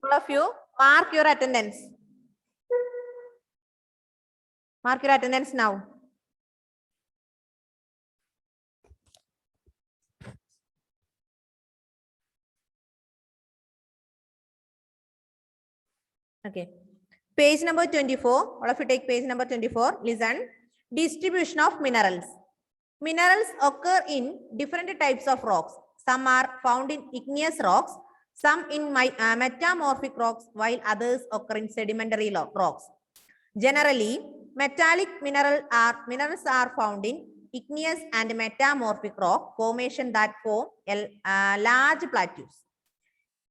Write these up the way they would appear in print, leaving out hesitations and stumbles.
All of you, mark your attendance. Mark your attendance now. Okay. Page number 24. All of you take page number 24. Listen. Distribution of minerals. Minerals occur in different types of rocks. Some are found in igneous rocks, some in metamorphic rocks, while others occur in sedimentary rocks. Generally, metallic minerals are found in igneous and metamorphic rock formation that form large plateaus.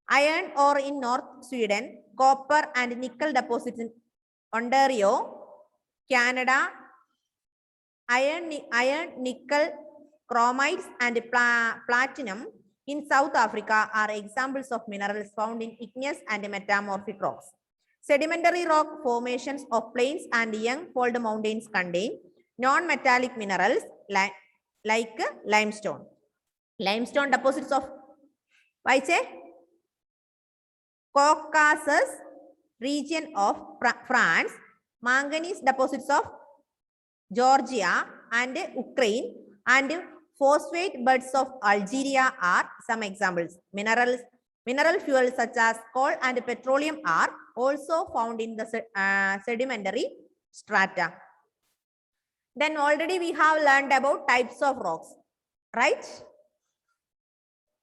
Iron ore in North Sweden, copper and nickel deposits in Ontario, Canada, iron, nickel, chromides and platinum in South Africa are examples of minerals found in igneous and metamorphic rocks. Sedimentary rock formations of plains and young fold mountains contain non-metallic minerals like limestone. Limestone deposits of Caucasus region of France, manganese deposits of Georgia and Ukraine, and phosphate beds of Algeria are some examples. Mineral fuels such as coal and petroleum are also found in the sedimentary strata. Then already we have learned about types of rocks, right?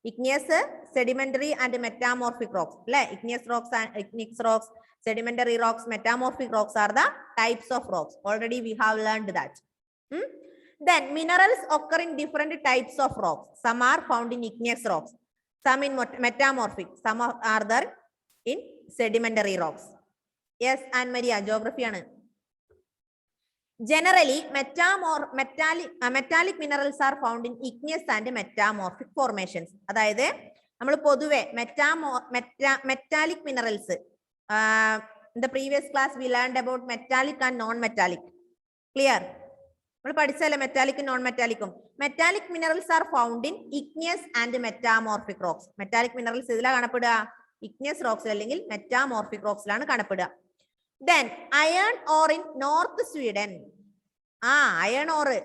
Igneous, sedimentary and metamorphic rocks. Igneous rocks and igneous rocks, sedimentary rocks, metamorphic rocks are the types of rocks. Already we have learned that. Then minerals occur in different types of rocks. Some are found in igneous rocks, some in metamorphic, some are there in sedimentary rocks. Yes, Anne Maria, geography. Generally, metallic minerals are found in igneous and metamorphic formations. That is, metallic minerals. In the previous class, we learned about metallic and non-metallic. Clear? Metallic and non-metallic. Metallic minerals are found in igneous and metamorphic rocks. Metallic minerals is igneous rocks, metamorphic rocks. Then iron ore in North Sweden. Iron ore.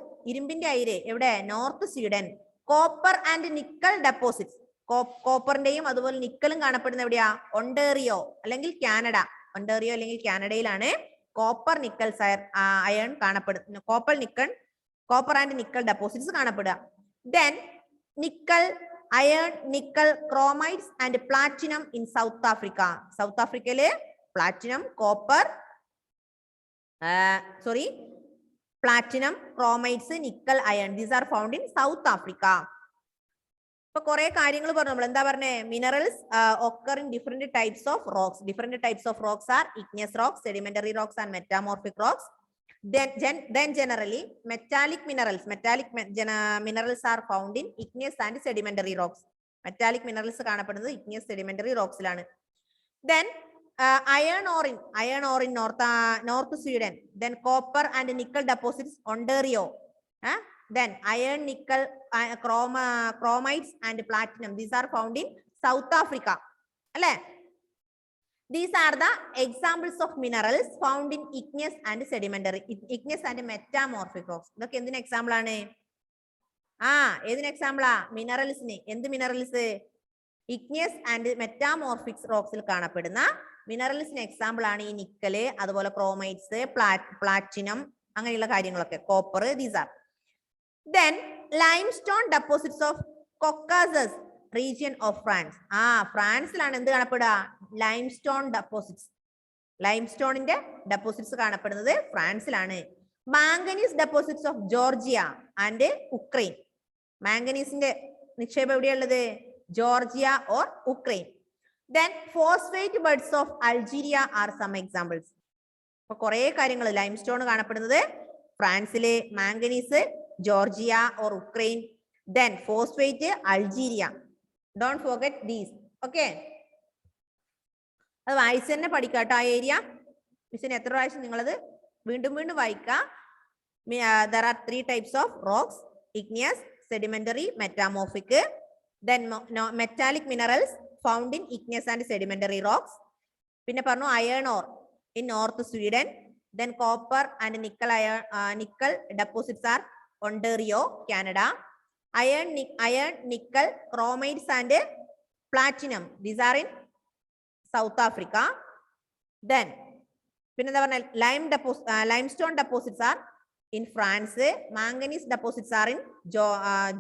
North Sweden. Copper and nickel deposits. Copper and nickel Ontario, Canada. Ontario, Canada. Copper, nickel, iron, copper and nickel deposits. Then nickel, iron, nickel, chromides and platinum in South Africa. South Africa, platinum, copper, platinum, chromides, nickel, iron. These are found in South Africa. Minerals occur in different types of rocks. Different types of rocks are igneous rocks, sedimentary rocks, and metamorphic rocks. Then generally, metallic minerals are found in igneous and sedimentary rocks. Metallic minerals are igneous sedimentary rocks. Then iron ore in North Sweden. Then copper and nickel deposits Ontario. Then iron, nickel, chromides and platinum. These are found in South Africa. These are the examples of minerals found in igneous and sedimentary, igneous and metamorphic rocks. Look, what example is example? Minerals. Minerals? Igneous and metamorphic rocks. Minerals example are nickel, chromides, platinum, copper. These are. Then limestone deposits of Caucasus region of France. France limestone deposits. Limestone in the deposits France. Manganese deposits of Georgia and Ukraine. Manganese in the Georgia or Ukraine. Then phosphate beds of Algeria are some examples. Limestone France, manganese, Georgia or Ukraine. Then phosphate, Algeria. Don't forget these. Okay. Area. There are three types of rocks: igneous, sedimentary, metamorphic. Then metallic minerals found in igneous and sedimentary rocks. പിന്നെ പറഞ്ഞു iron or in north Sweden. Then copper and nickel deposits are Ontario, Canada. Iron, nickel, chromides and platinum. These are in South Africa. Then limestone deposits are in France. Manganese deposits are in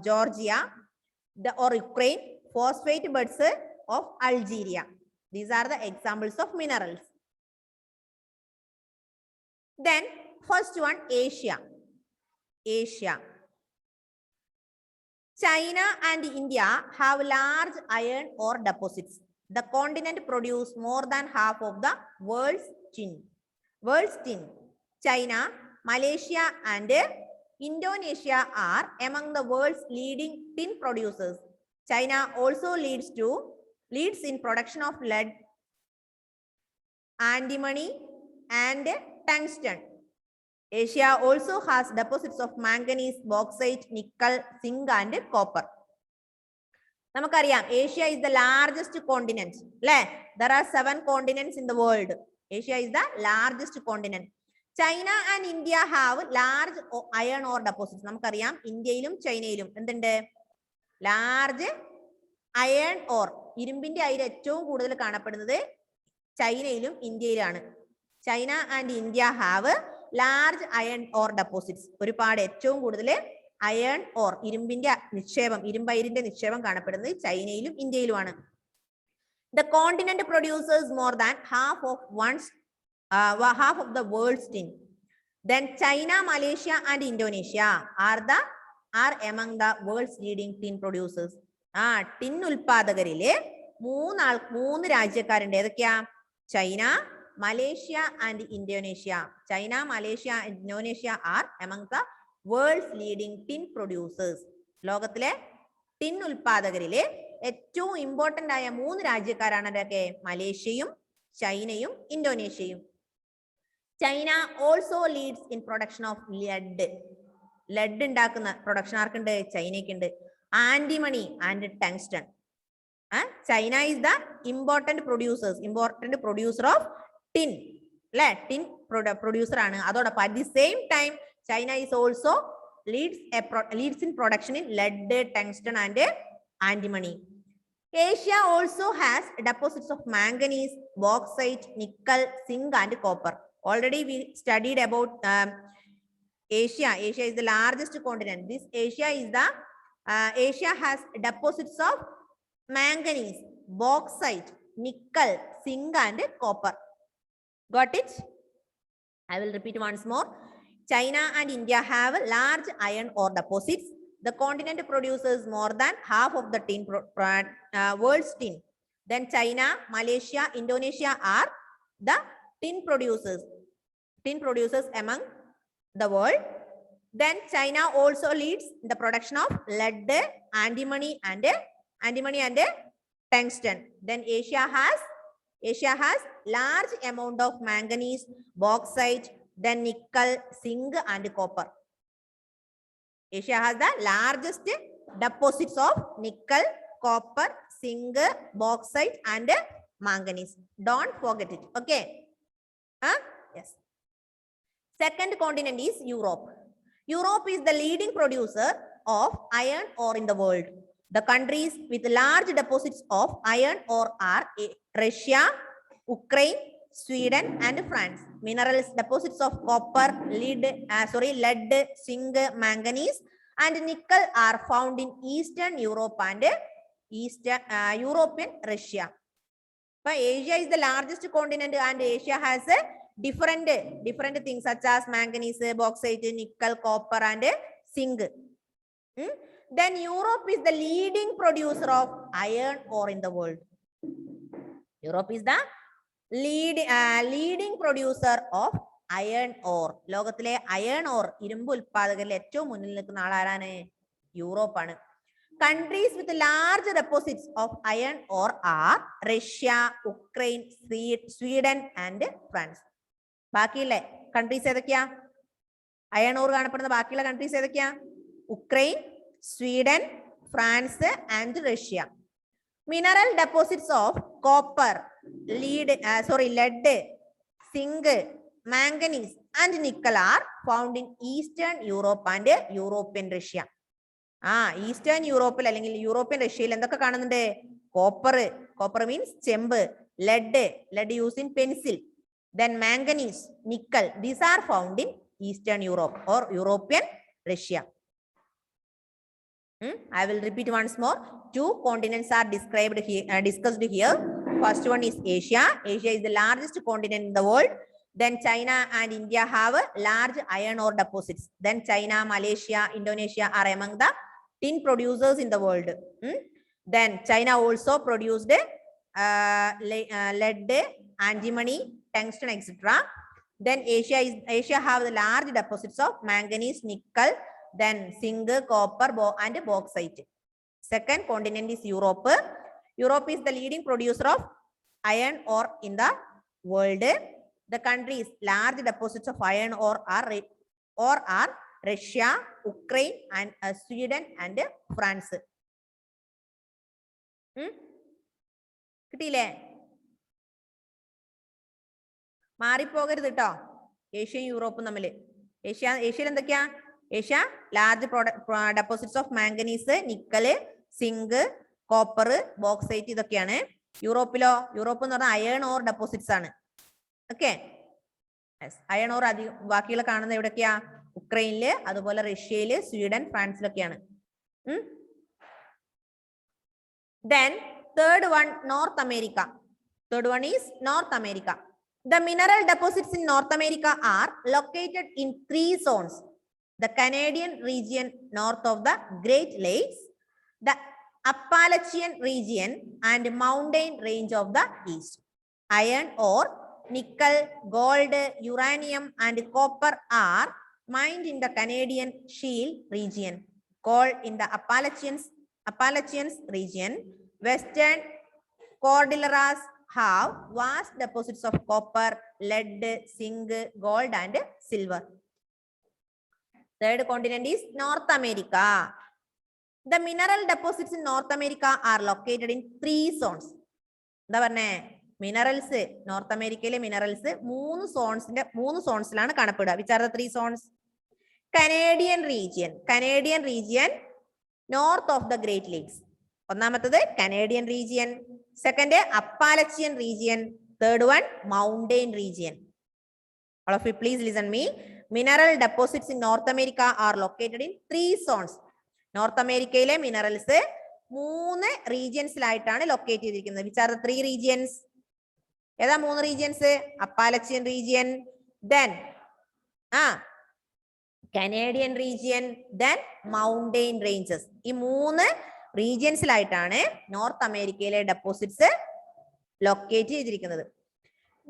Georgia or Ukraine. Phosphate beds of Algeria. These are the examples of minerals. Then first one, Asia. China and India have large iron ore deposits. The continent produces more than half of the world's tin. China, Malaysia and Indonesia are among the world's leading tin producers. China also leads in production of lead, antimony and tungsten. Asia also has deposits of manganese, bauxite, nickel, zinc and copper. Namakariam, Asia is the largest continent. There are 7 continents in the world. Asia is the largest continent. China and India have large iron ore deposits. Namakariam, India ilum China ilum endunde large iron ore. Irumbinte ayil ettavum koodal kaanaപ്പെടുന്നത് ചൈനയിലും ഇന്ത്യയിലാണ്. China and India have large iron ore deposits. ഒരുപാട് ഏറ്റവും കൂടുതൽ iron ore ഇരുമ്പിന്റെ നിക്ഷേപം, ഇരുമ്പയിരിന്റെ നിക്ഷേപം കാണപ്പെടുന്നത് ചൈനയിലും ഇന്ത്യയിലുമാണ്. The continent produces more than half of the world's tin. Then China, Malaysia and Indonesia are among the world's leading tin producers. tin ഉൽപാദകരിലെ മൂന്ന് രാജ്യക്കാരുണ്ട്. ഏതൊക്കെയാ? China, Malaysia and Indonesia. China, Malaysia and Indonesia are among the world's leading tin producers. ലോകത്തിലെ tin ഉൽപാദകരിലെ ഏറ്റവും important ആയ 3 രാജ്യക്കാരാണ് അതൊക്കെ മലേഷ്യയും ചൈനയും ഇന്തോനേഷ്യയും. China also leads in production of lead. lead ഉണ്ടാക്കുന്ന production ആർക്കുണ്ട്? ചൈനയ്ക്കുണ്ട്. antimony and tungsten. China is the important producer of tin. tin producer ആണ്. അതോടൊപ്പം at the same time China is also leads in production in lead, tungsten and antimony. Asia also has deposits of manganese, bauxite, nickel, zinc and copper. Already we studied about Asia. Asia is the largest continent. This Asia has deposits of manganese, bauxite, nickel, zinc and copper. Got it? I will repeat once more. China and India have large iron ore deposits. The continent produces more than half of the world's tin. Then China, Malaysia, Indonesia are the tin producers among the world. Then China also leads the production of lead, antimony and tungsten. Then Asia has large amount of manganese, bauxite, then nickel, zinc and copper. Asia has the largest deposits of nickel, copper, zinc, bauxite and manganese. Don't forget it. Okay. Yes. Second continent is Europe. Europe is the leading producer of iron ore in the world. The countries with large deposits of iron ore are Russia, Ukraine, Sweden and France. Minerals deposits of copper, lead, zinc, manganese and nickel are found in Eastern Europe and European Russia. But Asia is the largest continent and Asia has different things such as manganese, bauxite, nickel, copper and zinc. Then Europe is the leading producer of iron ore in the world. Europe is the leading producer of iron ore. ലോകത്തിലെ iron ore ഇരുമ്പ് ഉൽപാദകരിൽ ഏറ്റവും മുന്നിൽ നിൽക്കുന്ന ആളാരാണ്? Europe ആണ്. Countries with large deposits of iron ore are Russia, Ukraine, Sweden and France. ബാക്കിയുള്ള countries ഏതൊക്കെയാ? Iron ore കാണപ്പെടുന്ന ബാക്കിയുള്ള കൺട്രീസ് ഏതൊക്കെയാ? Ukraine, Sweden, France and Russia. Mineral deposits of copper, lead, zinc, manganese and nickel are found in Eastern Europe and European Russia. Eastern യൂറോപ്പിൽ അല്ലെങ്കിൽ European റഷ്യയിൽ എന്തൊക്കെ കാണുന്നുണ്ട്? കോപ്പർ മീൻസ് ചെമ്പ്, lead used in pencil, then manganese, nickel, these are found in Eastern Europe or European Russia. I will repeat once more. Two continents are described here, discussed here. First one is Asia. Asia is the largest continent in the world. Then China and India have large iron ore deposits. Then China, Malaysia, Indonesia are among the tin producers in the world. Then China also produced lead, antimony, tungsten, etc. Then Asia have the large deposits of manganese, nickel, then zinc, copper, and bauxite. Second continent is Europe. Europe is the leading producer of iron ore in the world. The countries large deposits of iron ore are Russia, Ukraine, and Sweden and France. കിട്ടിയില്ലേ? മാറിപ്പോകരുത് കേട്ടോ. ഏഷ്യയും യൂറോപ്പും തമ്മില്. ഏഷ്യയിൽ എന്തൊക്കെയാ? Asia large deposits of manganese, നിക്കല്, zinc, copper, bauxite ഇതൊക്കെയാണ്. യൂറോപ്പിലോ? Europe എന്ന് പറഞ്ഞാൽ iron or deposits ആണ്. ഓക്കെ, അയൺ ഓർ അധികം ബാക്കിയുള്ള കാണുന്നത് എവിടെയൊക്കെയാ? ഉക്രൈനില്, അതുപോലെ റഷ്യയില്, Sweden, ഫ്രാൻസിലൊക്കെയാണ്. Then third one, North America. Third one is North America. The mineral deposits in North America are located in 3 zones. The Canadian region north of the Great Lakes, the Appalachian region, and mountain range of the east. Iron ore, nickel, gold, uranium, and copper are mined in the Canadian Shield region. Coal in the Appalachian region. Western Cordilleras have vast deposits of copper, lead, zinc, gold, and silver. Third continent is North America. The mineral deposits in North America are located in 3 zones. എന്താ പറഞ്ഞേ? Minerals north അമേരിക്കയിലെ minerals 3 സോൺസിലാണ് കാണപ്പെടുക. Which are the 3 zones? Canadian region north of the Great Lakes. ഒന്നാമത്തത് Canadian region. Second, Appalachian region. Third one, mountain region. All of you please listen me. Mineral deposits in North America are located in 3 zones. North അമേരിക്കയിലെ minerals 3 റീജിയൻസിലായിട്ടാണ് locate ചെയ്തിരിക്കുന്നത്. Which are the 3 regions? ഏതാ 3 regions? Appalachian region, then Canadian region, then mountain ranges. ഈ 3 റീജിയൻസിലായിട്ടാണ് north അമേരിക്കയിലെ deposits locate ചെയ്തിരിക്കുന്നത്.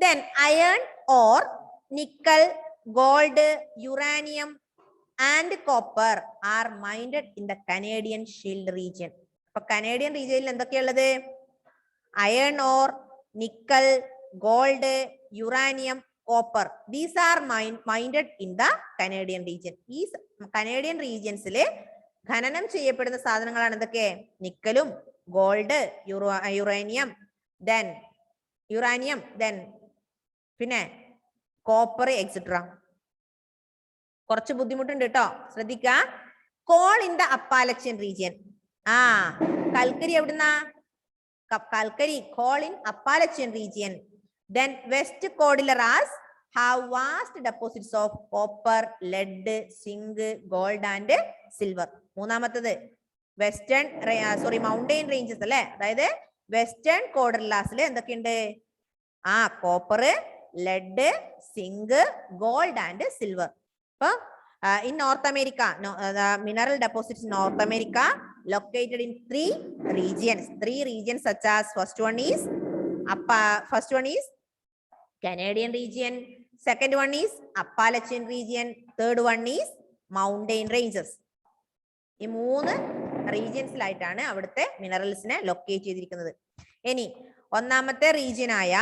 Then iron ore, nickel, gold, uranium, and copper are mined in the Canadian Shield region. അപ്പൊ Canadian റീജിയനിൽ എന്തൊക്കെയുള്ളത്? Iron ore, nickel, gold, uranium, copper. These are minded in the Canadian region. ഈ Canadian റീജിയൻസില് ഖനനം ചെയ്യപ്പെടുന്ന സാധനങ്ങളാണ് എന്തൊക്കെ? നിക്കലും, ഗോൾഡ്, യുറേനിയം, പിന്നെ കോപ്പർ എക്സെട്ര. കുറച്ച് ബുദ്ധിമുട്ടുണ്ട് കേട്ടോ, ശ്രദ്ധിക്കുക. Coal in the Appalachian region. കൽക്കരി എവിടുന്നാ? കൽക്കരി, coal in Appalachian region. Then West Cordilleras have vast deposits of copper, lead, zinc, gold, and silver. മൂന്നാമത്തത് മൗണ്ടെയിൻ റേഞ്ചസ് അല്ലെ, അതായത് വെസ്റ്റേൺ കോർഡിലാസിൽ എന്തൊക്കെയുണ്ട്? Copper, lead, zinc, gold, and silver. In North America, the mineral deposits in North America located in 3 regions. 3 regions such as first one is Canadian region, second one is Appalachian region, third one is mountain ranges. ഈ 3 റീജിയൻസിലായിട്ടാണ് അവിടുത്തെ മിനറൽസിനെ locate ചെയ്തിരിക്കുന്നത്. ഇനി ഒന്നാമത്തെ റീജിയനായ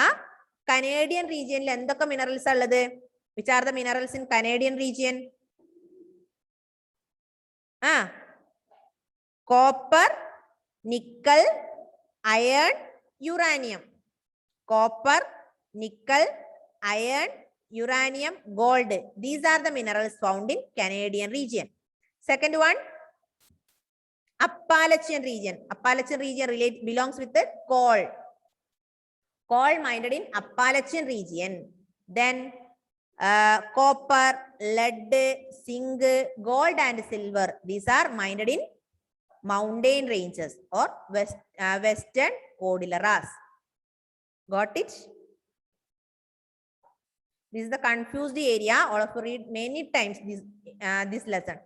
Canadian റീജിയനിൽ എന്തൊക്കെ minerals ഉള്ളത്? Which are the minerals in Canadian region? Copper, nickel, iron, uranium. copper, nickel, iron, uranium, gold. These are the minerals found in Canadian region. Second one, Appalachian region. Appalachian region belongs with the coal. Coal mined in Appalachian region. Then copper, lead, zinc, gold and silver. These are mined in mountain ranges or western Cordilleras. Got it? This is the confused area. All of you read many times this lesson.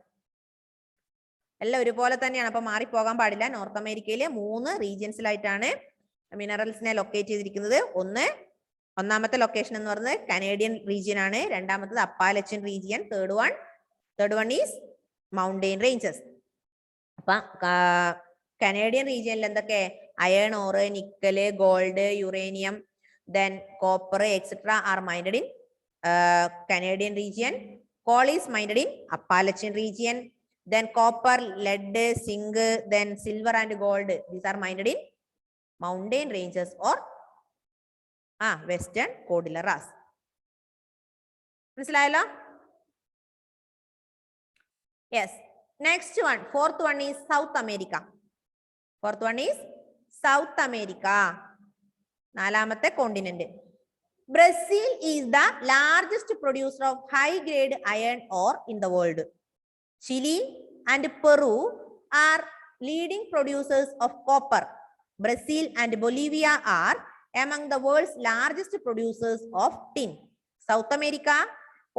എല്ലാം ഒരുപോലെ തന്നെയാണ്. അപ്പൊ മാറിപ്പോകാൻ പാടില്ല. North അമേരിക്കയിലെ 3 റീജിയൻസിലായിട്ടാണ് മിനറൽസിനെ locate ചെയ്തിരിക്കുന്നത്. ഒന്നാമത്തെ location എന്ന് പറയുന്നത് കനേഡിയൻ റീജിയൻ ആണ്. രണ്ടാമത്തത് Appalachian region. Third one is mountain ranges. അപ്പൊ കനേഡിയൻ റീജിയനിൽ എന്തൊക്കെ? Iron ore, nickel, gold, uranium, then copper etc are mined in Canadian region. Coal is mined in Appalachian region. Then copper, lead, zinc, then silver and gold. These are mined in mountain ranges or western Cordilleras. മനസ്സിലായല്ലോ? Yes. Next one, fourth one is South America. Fourth one is South America. നാലാമത്തെ continent. Brazil is the largest producer of high grade iron ore in the world. Chile and Peru are leading producers of copper. Brazil and Bolivia are among the world's largest producers of tin. South America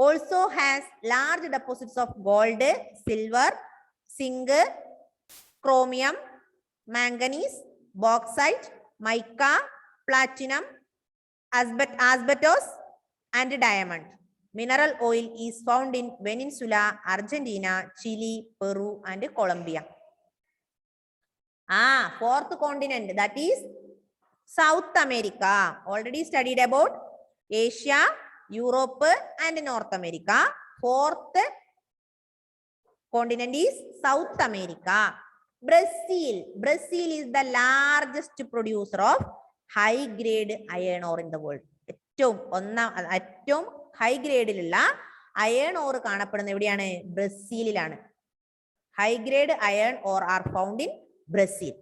also has large deposits of gold, silver, zinc, chromium, manganese, bauxite, mica, platinum, asbestos, and diamond. Mineral oil is found in Venezuela, Argentina, Chile, Peru, and Colombia. Fourth continent, that is South America. Already studied about Asia, Europe, and North America. Fourth continent is South America. Brazil is the largest producer of high grade iron ore in the world. ഏറ്റവും high ഗ്രേഡിലുള്ള iron ore കാണപ്പെടുന്ന എവിടെയാണ്? ബ്രസീലിലാണ്. High grade iron ore are found in Brazil.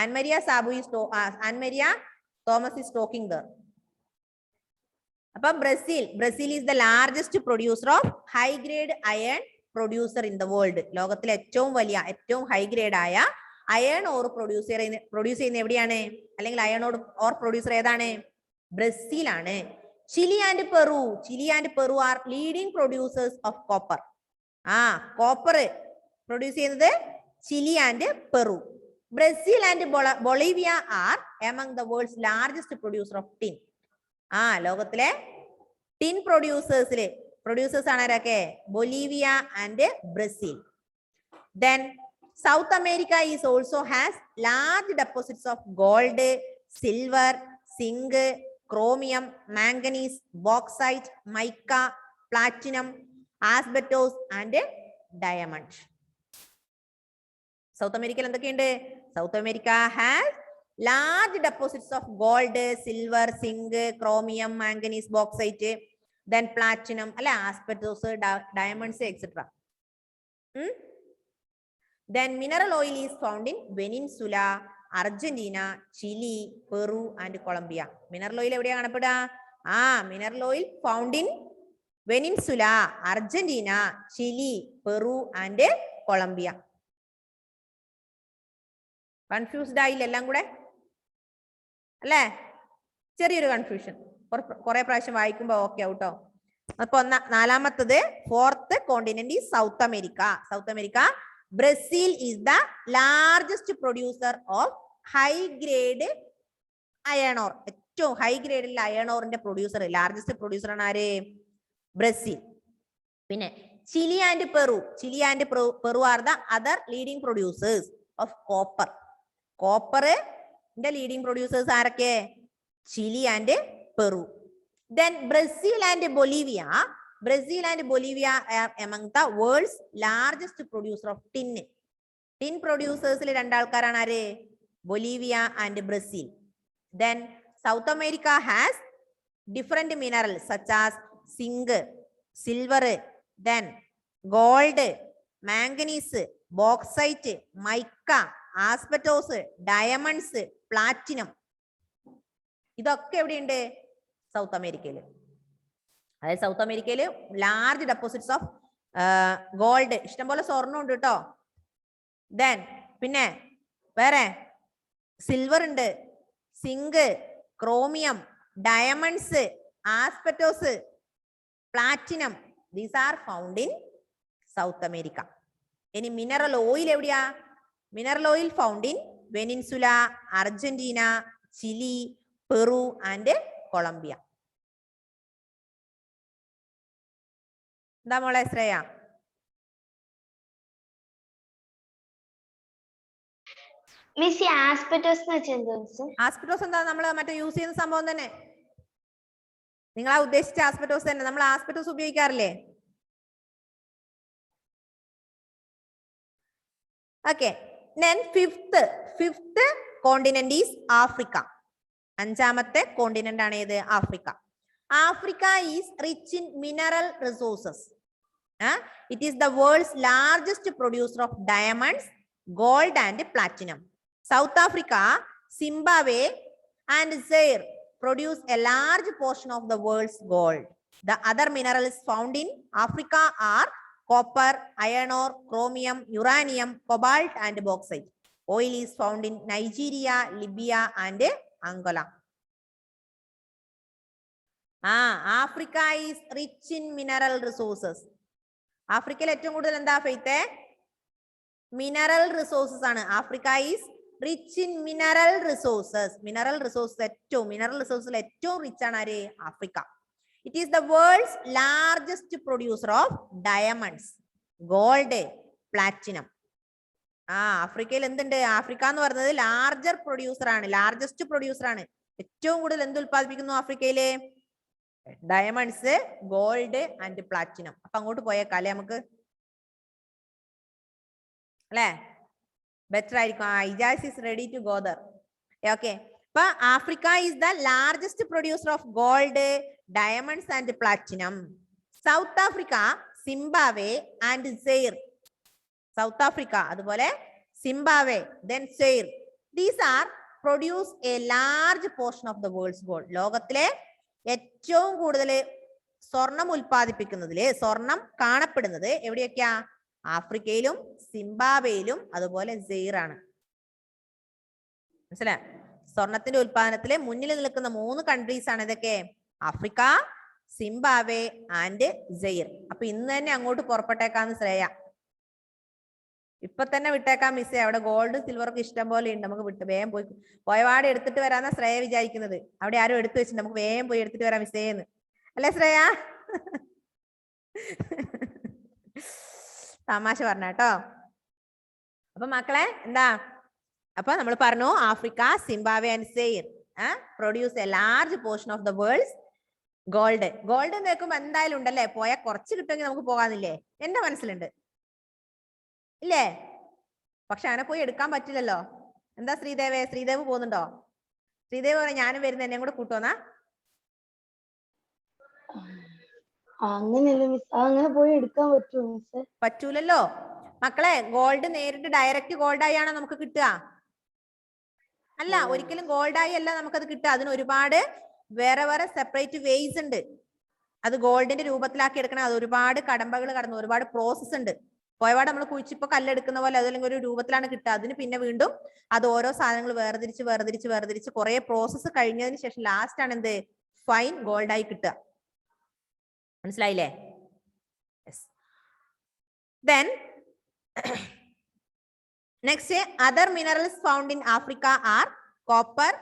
Annmaria Thomas is talking there. അപ്പൊ Brazil is the largest producer of high grade iron producer in the world. ലോകത്തിലെ ഏറ്റവും high grade ആയ iron ore produce ചെയ്യുന്ന എവിടെയാണ്? അല്ലെങ്കിൽ അയൺ ഓർ പ്രൊഡ്യൂസർ ഏതാണ്? ബ്രസീലാണ്. Chile and Peru are leading producers of copper. Copper produce ചെയ്യുന്നത് Chile and Peru. Brazil and Bolivia are among the world's largest producer of tin. ലോകത്തിലെ tin producers ആണ് ആരൊക്കെ? Bolivia and Brazil. Then South America also has large deposits of gold, silver, zinc, chromium, manganese, bauxite, mica, platinum, asbestos, and diamond. South America എന്തൊക്കെയുണ്ട്? South America has large deposits of gold, silver, zinc, chromium, manganese, bauxite, then platinum, asbestos, diamonds, etc. Then mineral oil is found in Venezuela, Argentina, Chile, Peru, and Colombia. Mineral oil എവിടെയാണ് കാണപ്പെടുക? Mineral oil found in Venezuela, Argentina, Chile, Peru, and Colombia. Confused ആയില്ല എല്ലാം കൂടെ അല്ലേ? ചെറിയൊരു confusion. കുറെ പ്രാവശ്യം വായിക്കുമ്പോ okay ആവട്ടോ. അപ്പൊ നാലാമത്തത് fourth continent is south America. Brazil is the largest producer of high grade iron ore. ഏറ്റവും ഹൈ ഗ്രേഡിലുള്ള അയൺ ഓറിന്റെ ലാർജസ്റ്റ് പ്രൊഡ്യൂസർ ആണ് ആര്? ബ്രസീൽ. പിന്നെ Chile and Peru are the other leading producers of കോപ്പറിന്റെ ലീഡിംഗ് പ്രൊഡ്യൂസേഴ്സ് ആരൊക്കെ? Chile and Peru. Then Brazil and Bolivia are among the world's largest producer of tin. Tin producers രണ്ടാൾക്കാരാണ് ആര്? Bolivia and Brazil. Then South America has different minerals such as zinc, silver, then gold, manganese, bauxite, mica, asbestos, diamonds, platinum. ഇതൊക്കെ എവിടെയുണ്ട്? South അമേരിക്കയിൽ. അതായത് south അമേരിക്കയിൽ large deposits of gold, ഇഷ്ടംപോലെ സ്വർണ്ണം ഉണ്ട് കേട്ടോ. ദെൻ പിന്നെ വേറെ സിൽവർ ഉണ്ട്, zinc, chromium, diamonds, asbestos, platinum. These are found in South America. ഇനി മിനറൽ ഓയിൽ എവിടെയാ? Mineral oil found in Venezuela, Argentina, Chile, Peru and Colombia. എന്താ മോളെ ശ്രേയ? ആസ്പെറ്റോസ് എന്താ? നമ്മൾ മറ്റേ യൂസ് ചെയ്യുന്ന സംഭവം തന്നെ. നിങ്ങളാ ഉദ്ദേശിച്ച ആസ്പെറ്റോസ് തന്നെ. നമ്മൾ ആസ്പെറ്റോസ് ഉപയോഗിക്കാറില്ലേ? Okay. then fifth continent is Africa. അഞ്ചാമത്തെ കോണ്ടിനെന്റ് ആണ് ഏത്? Africa. Africa is rich in mineral resources. It is the world's largest producer of diamonds, gold and platinum. South Africa, Zimbabwe and Zaire produce a large portion of the world's gold. The other minerals found in Africa are copper, iron ore, chromium, uranium, cobalt and bauxite. Oil is found in Nigeria, Libya and Angola. Africa is rich in mineral resources. ആഫ്രിക്കയിൽ ഏറ്റവും കൂടുതൽ എന്താ ഫെയ്ത്തെ? Mineral resources ആണ്. Africa is rich in mineral resources. Mineral റിസോഴ്സിൽ ഏറ്റവും rich ആണ് ആര്? Africa. It is the world's largest producer of diamonds, gold, platinum. ആഫ്രിക്കയിൽ എന്തുണ്ട്? ആഫ്രിക്ക എന്ന് പറയുന്നത് ലാർജസ്റ്റ് പ്രൊഡ്യൂസർ ആണ്. ഏറ്റവും കൂടുതൽ എന്ത് ഉത്പാദിപ്പിക്കുന്നു ആഫ്രിക്കയില്? Diamonds, gold and platinum. അപ്പൊ അങ്ങോട്ട് പോയേക്കാല്ലേ നമുക്ക്? അല്ലേ? ബെറ്റർ ആയിരിക്കും. Ijaz is ready to go there. Okay. അപ്പൊ Africa is the largest producer of gold, diamonds and platinum. South Africa, Zimbabwe and Zaire. South Africa, അതുപോലെ Zimbabwe, then Zaire. These are produce a large portion of the world's gold. ലോകത്തിലെ ഏറ്റവും കൂടുതൽ സ്വർണം ഉൽപ്പാദിപ്പിക്കുന്നതില്, സ്വർണം കാണപ്പെടുന്നത് എവിടെയൊക്കെയാ? ആഫ്രിക്കയിലും സിംബാബ്വേയിലും അതുപോലെ സെയ്ർ ആണ്. മനസ്സിലായോ? സ്വർണത്തിന്റെ ഉൽപാദനത്തില് മുന്നിൽ നിൽക്കുന്ന 3 കൺട്രീസ് ആണ് ഇതൊക്കെ: ആഫ്രിക്ക, സിംബാബ്വെ ആൻഡ് സെയ്ർ. അപ്പൊ ഇന്ന് തന്നെ അങ്ങോട്ട് പുറപ്പെട്ടേക്കാന്ന് ശ്രേയ. ഇപ്പൊ തന്നെ വിട്ടേക്കാൻ മിസ്സേ. അവിടെ ഗോൾഡ് സിൽവർക്ക് ഇഷ്ടം പോലെ ഉണ്ട്. നമുക്ക് വേഗം പോയപാട് എടുത്തിട്ട് വരാന്നാ ശ്രേയ വിചാരിക്കുന്നത്. അവിടെ ആരും എടുത്തു വെച്ചിട്ട് നമുക്ക് വേഗം പോയി എടുത്തിട്ട് വരാം മിസ്സേന്ന്. അല്ലേ ശ്രേയ? തമാശ പറഞ്ഞാട്ടോ. അപ്പൊ മക്കളെ എന്താ? അപ്പൊ നമ്മൾ പറഞ്ഞു Africa, Zimbabwe and Zaire produce a large portion of the world's gold. Gold നോക്കുമ്പോ എന്തായാലും ഉണ്ടല്ലേ? പോയാൽ കുറച്ച് കിട്ടുമെങ്കിൽ നമുക്ക് പോകാന്നില്ലേ? എന്റെ മനസ്സിലുണ്ട് ഇല്ലേ? പക്ഷെ അങ്ങനെ പോയി എടുക്കാൻ പറ്റില്ലല്ലോ. എന്താ ശ്രീദേവ് പോകുന്നുണ്ടോ? ശ്രീദേവ് പറയാം ഞാനും വരുന്ന, എന്നെ കൂടെ കൂട്ടുവന്നാ? അങ്ങനെ പോയി എടുക്കാൻ പറ്റുമോ? പറ്റൂലല്ലോ മക്കളെ. ഗോൾഡ് നേരിട്ട് ഡയറക്റ്റ് ഗോൾഡായി ആണോ നമുക്ക് കിട്ടുക? അല്ല, ഒരിക്കലും ഗോൾഡായി അല്ല നമുക്കത് കിട്ടുക. അതിന് ഒരുപാട് വേറെ സെപ്പറേറ്റ് വേസ് ഉണ്ട്. അത് ഗോൾഡിന്റെ രൂപത്തിലാക്കി എടുക്കണം. അത് ഒരുപാട് കടമ്പകൾ കടന്നു, ഒരുപാട് പ്രോസസ് ഉണ്ട്. പോയപാട് നമ്മൾ കുഴിച്ചിപ്പോ കല്ലെടുക്കുന്ന പോലെ അതല്ലെങ്കിൽ ഒരു രൂപത്തിലാണ് കിട്ടുക. അതിന് പിന്നെ വീണ്ടും അത് ഓരോ സാധനങ്ങൾ വേർതിരിച്ച് കുറെ പ്രോസസ്സ് കഴിഞ്ഞതിന് ശേഷം ലാസ്റ്റ് ആണ് എന്ത്? ഫൈൻ ഗോൾഡായി കിട്ടുക. മനസ്സിലായില്ലേ? Then next, other minerals found in Africa are copper,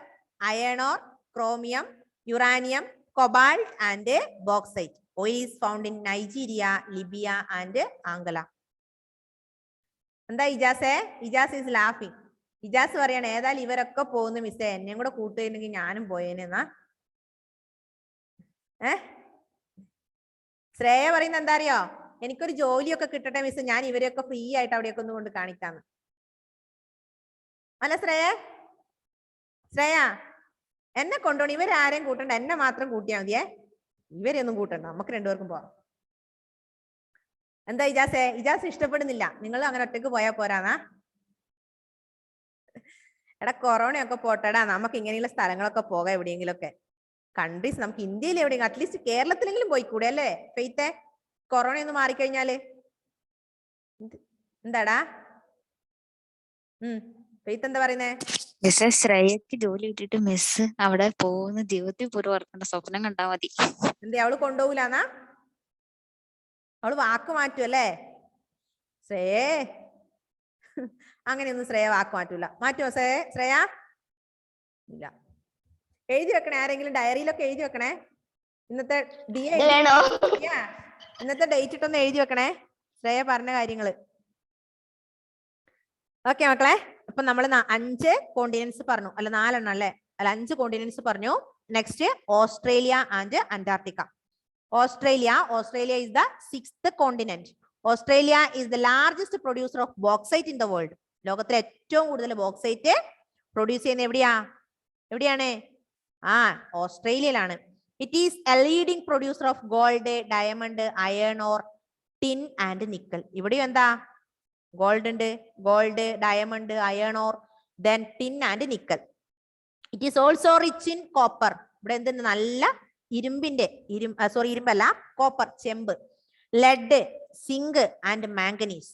iron ore, chromium, uranium, cobalt and bauxite. Oil is found in Nigeria, Libya and Angola. എന്താ ഇജാസേ? ഇജാസ് ഈസ് ലാഫിങ്. ഇജാസ് പറയണ ഏതായാലും ഇവരൊക്കെ പോകുന്നു മിസ്സേ, എന്നെയും കൂടെ കൂട്ടുകയെങ്കിൽ ഞാനും പോയേനെന്നാ. ശ്രേയ പറയുന്നത് എന്താ അറിയോ? എനിക്കൊരു ജോലിയൊക്കെ കിട്ടട്ടെ മിസ്, ഞാൻ ഇവരെയൊക്കെ ഫ്രീ ആയിട്ട് അവിടെയൊക്കെ ഒന്ന് കൊണ്ട് കാണിക്കാന്ന്. അല്ല ശ്രേയ? എന്നെ കൊണ്ടുപോകണം. ഇവരാരെയും കൂട്ടണ്ട, എന്നെ മാത്രം കൂട്ടിയാൽ മതിയേ. ഇവരെയൊന്നും കൂട്ടണ്ട, നമുക്ക് രണ്ടുപേർക്കും പോവാം. എന്താ ഇജാസേ? ഇജാസ് ഇഷ്ടപ്പെടുന്നില്ല, നിങ്ങൾ അങ്ങനെ ഒറ്റക്ക് പോയാൽ പോരാന്നാ? എടാ കൊറോണയൊക്കെ പോട്ടെടാ, നമുക്ക് ഇങ്ങനെയുള്ള സ്ഥലങ്ങളൊക്കെ പോകാം, എവിടെയെങ്കിലുമൊക്കെ കൺട്രീസ്. നമുക്ക് ഇന്ത്യയിൽ എവിടെയെങ്കിലും അറ്റ്ലീസ്റ്റ് കേരളത്തിലെങ്കിലും പോയിക്കൂടെ അല്ലേ ഫെയ്ത്തെ? കൊറോണ ഒന്ന് മാറിക്കഴിഞ്ഞാല് എന്താടാ? ഫെയ്ത്ത് എന്താ പറയുന്നേ? മിസ്സേ, ശ്രേയക്ക് ജോലി കിട്ടിയിട്ട് മിസ് അവിടെ പോകുന്ന ജീവിതത്തിൽ പോലും ഓർക്കണ്ട, സ്വപ്നം കണ്ടാ മതി. എന്തേ അവള് കൊണ്ടുപോകൂലെന്നാ? അവള് വാക്ക് മാറ്റും അല്ലേ ശ്രേയേ? അങ്ങനെയൊന്നും ശ്രേയ വാക്ക് മാറ്റൂല. മാറ്റുമോ ശ്രേയ? ഇല്ല. എഴുതി വെക്കണേ, ആരെങ്കിലും ഡയറിയിലൊക്കെ എഴുതി വെക്കണേ. ഇന്നത്തെ ഇന്നത്തെ ഡേറ്റ് ഇട്ടൊന്ന് എഴുതി വെക്കണേ, ശ്രേയ പറഞ്ഞ കാര്യങ്ങള്. ഓക്കെ മക്കളെ, അപ്പൊ നമ്മൾ 5 കോണ്ടിനെന്റ്സ് പറഞ്ഞു, അല്ല 4 അല്ലേ? അല്ല 5 കോണ്ടിനെന്റ്സ് പറഞ്ഞു. Next Australia and Antarctica. Australia is the 6th continent. Australia is the largest producer of bauxite in the world. ലോകത്തിലെ ഏറ്റവും കൂടുതൽ ബോക്സൈറ്റ് പ്രൊഡ്യൂസ് ചെയ്യുന്ന എവിടെയാണ്? ഓസ്ട്രേലിയയിലാണ്. It is a leading producer of gold, diamond, iron ore, tin and nickel. ഇവിടെയും എന്താ? Gold ഉണ്ട്, gold, diamond, iron ore, then tin and nickel. It is also rich in copper. ഇവിടെ എന്ത്? നല്ല ഇരുമ്പല്ല, കോപ്പർ, ചെമ്പ്, lead, zinc and manganese.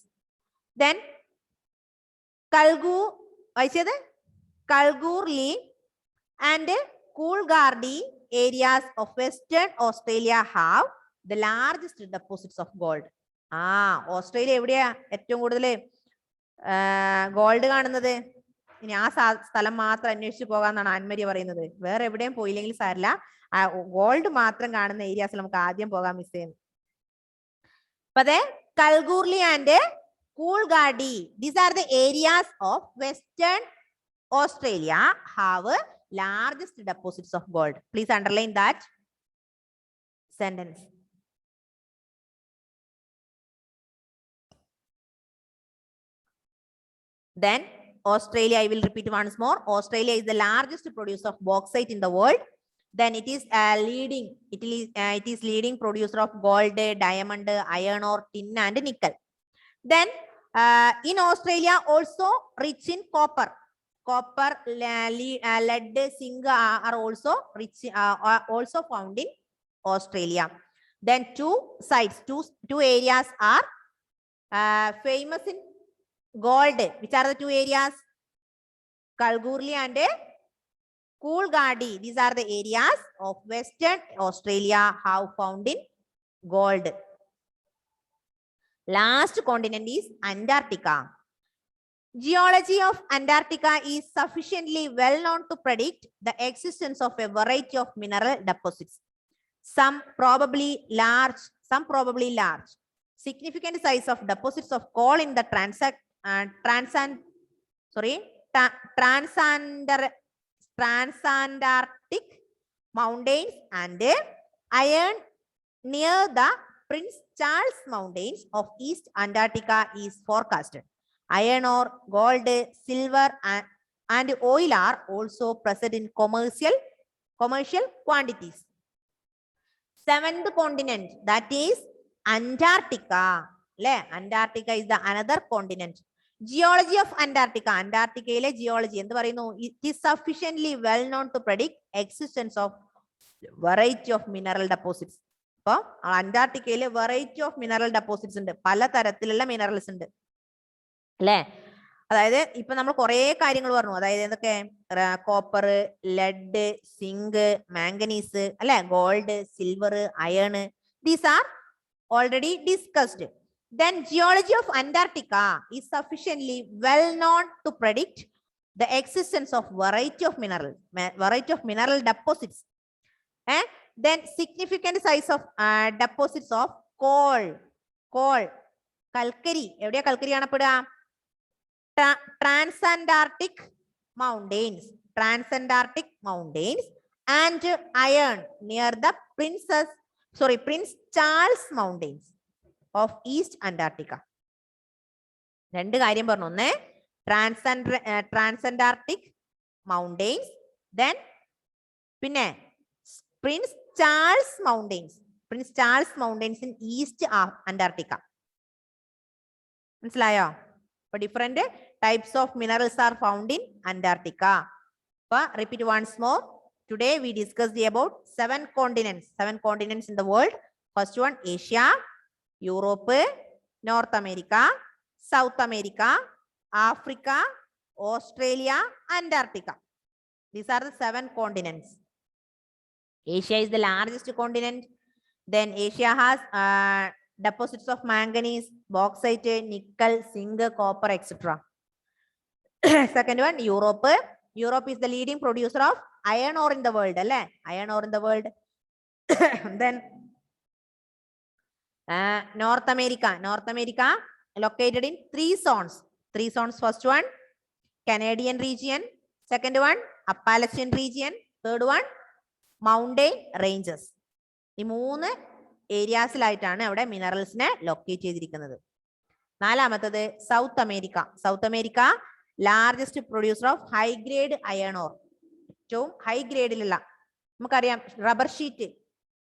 Then Kalgoorlie and Coolgardie areas of Western Australia have the largest deposits of gold. Australia എവിടെയാ ഏറ്റവും കൂടുതൽ gold കാണുന്നത്? ഇനി ആ സ്ഥലം മാത്രം അന്വേഷിച്ച് പോകാന്നാണ് ആൻമരിയ പറയുന്നത്. വേറെ എവിടെയും പോയില്ലെങ്കിൽ സാരില്ല, ഗോൾഡ് മാത്രം കാണുന്ന ഏരിയാസിൽ നമുക്ക് ആദ്യം പോകാൻ മിസ് ചെയ്യുന്നു. അപ്പൊ അതെ, Kalgoorlie and Coolgardie, these are the areas of Western Australia have largest deposits of gold. Please underline that sentence. Then Australia, I will repeat once more. Australia is the largest producer of bauxite in the world. Then it is leading producer of gold, diamond, iron ore, tin and nickel. Then in Australia also rich in copper. Copper, lead, zinc are also rich, also found in Australia. Then two areas are famous in gold. Which are the 2 areas? Kalgoorlie and Coolgardie. These are the areas of Western Australia have found in gold. Last continent is Antarctica. Geology of Antarctica is sufficiently well known to predict the existence of a variety of mineral deposits. Some probably large. Significant size of deposits of coal in the Transantarctic mountains and iron near the Prince Charles Mountains of East Antarctica is forecasted. Iron ore, gold, silver and oil are also present in commercial quantities. 7th continent, that is Antarctica. Antarctica is the another continent. Geology of Antarctica. Antarctica geology. It is sufficiently well known to predict existence of variety of mineral deposits. Antarctica variety of mineral deposits ഉണ്ട്, പല തരത്തിലുള്ള minerals ഉണ്ട് അല്ലേ? അതായത് ഇപ്പൊ നമ്മൾ കുറെ കാര്യങ്ങൾ പറഞ്ഞു. അതായത് എന്തൊക്കെ? കോപ്പർ, ലെഡ്, സിങ്ക്, മാംഗനീസ്, അല്ലെ? Gold, silver, iron. These are already discussed. Then geology of Antarctica is sufficiently well known to predict the existence of variety of mineral deposits. Then significant size of deposits of coal. Kalkari. എവിടെയാ കൽക്കരി കാണപ്പെടുക? Transantarctic mountains and iron near the Prince Charles Mountains of East Antarctica. 2 കാര്യം പറഞ്ഞു. ഒന്ന് Transantarctic mountains, then പിന്നെ Prince Charles mountains. Prince Charles mountains in East Antarctica. മനസ്സിലായോ? അപ്പൊ different types of minerals are found in Antarctica. അപ്പൊ repeat once more. Today we discussed about 7 continents. 7 continents in the world. First one Asia, Europe, North America, South America, Africa, Australia, Antarctica. These are the 7 continents. Asia is the largest continent. Then Asia has deposits of manganese, bauxite, nickel, zinc, copper, etc. Second one Europe. Europe is the leading producer of iron ore in the world. Iron ore in the world. Then North America. North America located in 3 zones. 3 zones. First one Canadian region. Second one Appalachian region. Third one mountain ranges. ഈ 3 ഏരിയാസിലായിട്ടാണ് അവിടെ മിനറൽസിനെ locate ചെയ്തിരിക്കുന്നത്. നാലാമത്തത് South America. South America largest producer of high grade iron ore. ഏറ്റവും high ഗ്രേഡിലുള്ള, നമുക്കറിയാം rubber sheet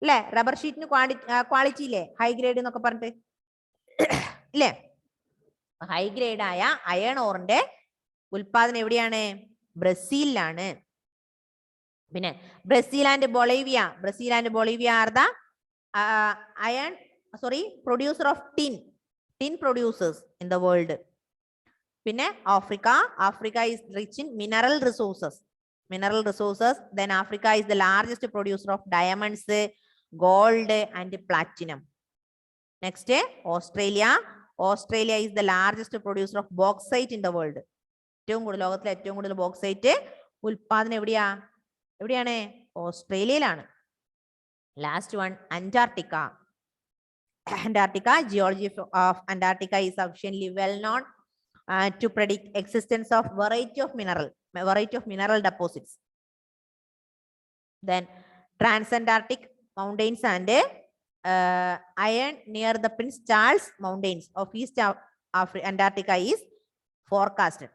അല്ലെ, rubber ഷീറ്റിന് quality ഇല്ലേ, ഹൈ ഗ്രേഡ് എന്നൊക്കെ പറഞ്ഞിട്ട് ഇല്ലേ. ഹൈ ഗ്രേഡ് ആയ അയൺ ഓറിന്റെ ഉൽപാദനം എവിടെയാണ്? ബ്രസീലിലാണ്. പിന്നെ Brazil and Bolivia are the producer of tin producers in the world. പിന്നെ Africa is rich in mineral resources. Then Africa is the largest producer of diamonds, gold and platinum. Next, Australia is the largest producer of bauxite in the world. ലോകത്തിലെ ഏറ്റവും കൂടുതൽ bauxite ഉൽപാദനം എവിടെയാണ്? ഓസ്ട്രേലിയയിലാണ്. Last one Antarctica. Geology of Antarctica is sufficiently well known to predict existence of variety of mineral deposits. Then Transantarctic mountains and iron near the Prince Charles Mountains of East Antarctica is forecasted.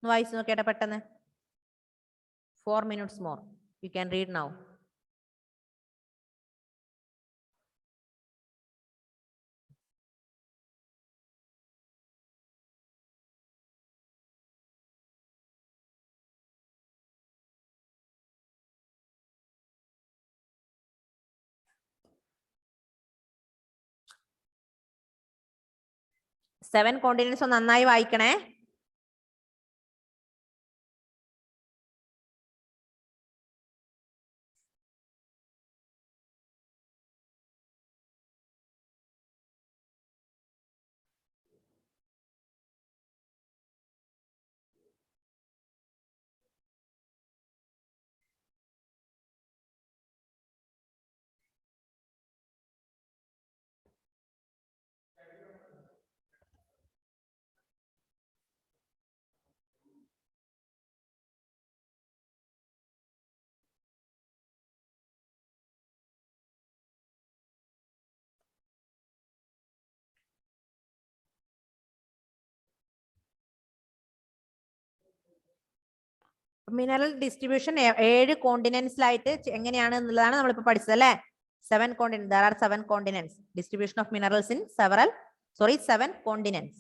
വായിച്ചു നോക്കേട്ടെ പെട്ടെന്ന്. 4 minutes more. You can read now. Seven continents ഒന്ന് നന്നായി വായിക്കണേ. Mineral distribution 7 കോണ്ടിനെന്റ്സിലായിട്ട് എങ്ങനെയാണ് എന്നുള്ളതാണ് നമ്മളിപ്പോ പഠിച്ചത് അല്ലെ. 7 continents. There are 7 continents. Distribution of minerals in 7 continents.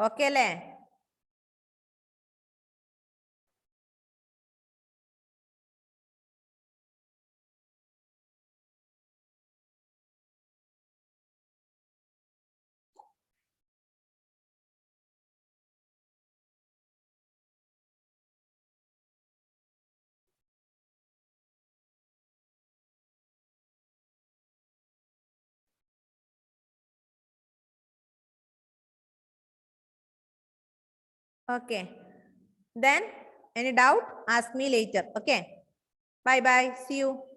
Okay അല്ലേ? Okay. Then any doubt? Ask me later. Okay. Bye bye. See you.